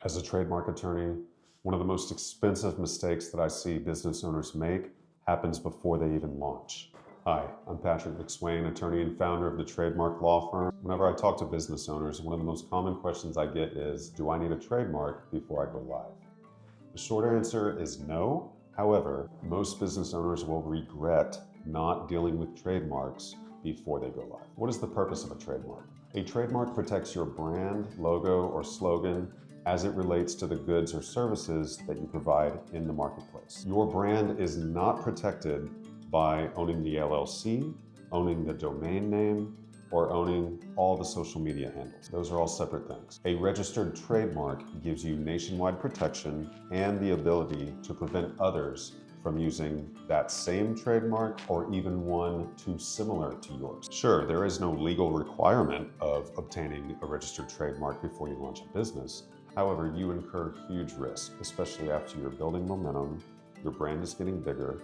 As a trademark attorney, one of the most expensive mistakes that I see business owners make happens before they even launch. Hi, I'm Patrick McSwain, attorney and founder of the Trademark law firm. Whenever I talk to business owners, one of the most common questions I get is, do I need a trademark before I go live? The short answer is no. However, most business owners will regret not dealing with trademarks before they go live. What is the purpose of a trademark? A trademark protects your brand, logo, or slogan as it relates to the goods or services that you provide in the marketplace. Your brand is not protected by owning the LLC, owning the domain name, or owning all the social media handles. Those are all separate things. A registered trademark gives you nationwide protection and the ability to prevent others from using that same trademark or even one too similar to yours. Sure, there is no legal requirement of obtaining a registered trademark before you launch a business. However, you incur huge risk, especially after you're building momentum, your brand is getting bigger,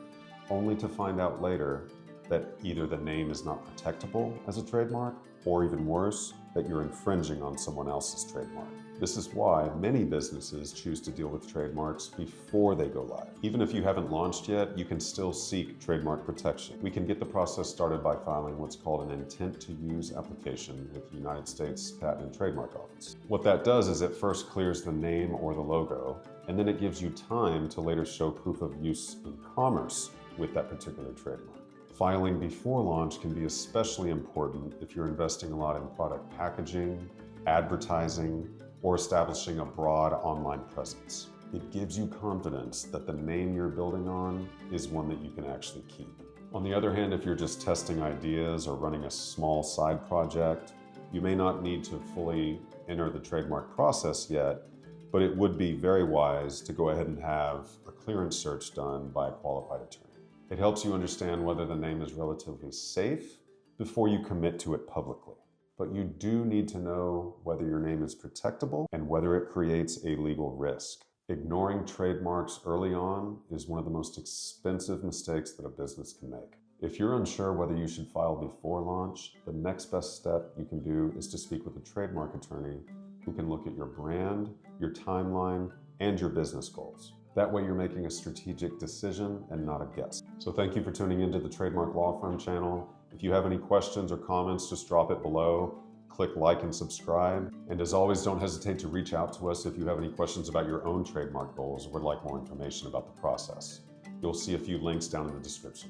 only to find out later that either the name is not protectable as a trademark, or even worse, that you're infringing on someone else's trademark. This is why many businesses choose to deal with trademarks before they go live. Even if you haven't launched yet, you can still seek trademark protection. We can get the process started by filing what's called an intent to use application with the United States Patent and Trademark Office. What that does is it first clears the name or the logo, and then it gives you time to later show proof of use in commerce with that particular trademark. Filing before launch can be especially important if you're investing a lot in product packaging, advertising, or establishing a broad online presence. It gives you confidence that the name you're building on is one that you can actually keep. On the other hand, if you're just testing ideas or running a small side project, you may not need to fully enter the trademark process yet, but it would be very wise to go ahead and have a clearance search done by a qualified attorney. It helps you understand whether the name is relatively safe before you commit to it publicly. But you do need to know whether your name is protectable and whether it creates a legal risk. Ignoring trademarks early on is one of the most expensive mistakes that a business can make. If you're unsure whether you should file before launch, the next best step you can do is to speak with a trademark attorney who can look at your brand, your timeline, and your business goals. That way you're making a strategic decision and not a guess. So thank you for tuning into the Trademark Law Firm channel. If you have any questions or comments, just drop it below. Click like and subscribe. And as always, don't hesitate to reach out to us if you have any questions about your own trademark goals or would like more information about the process. You'll see a few links down in the description.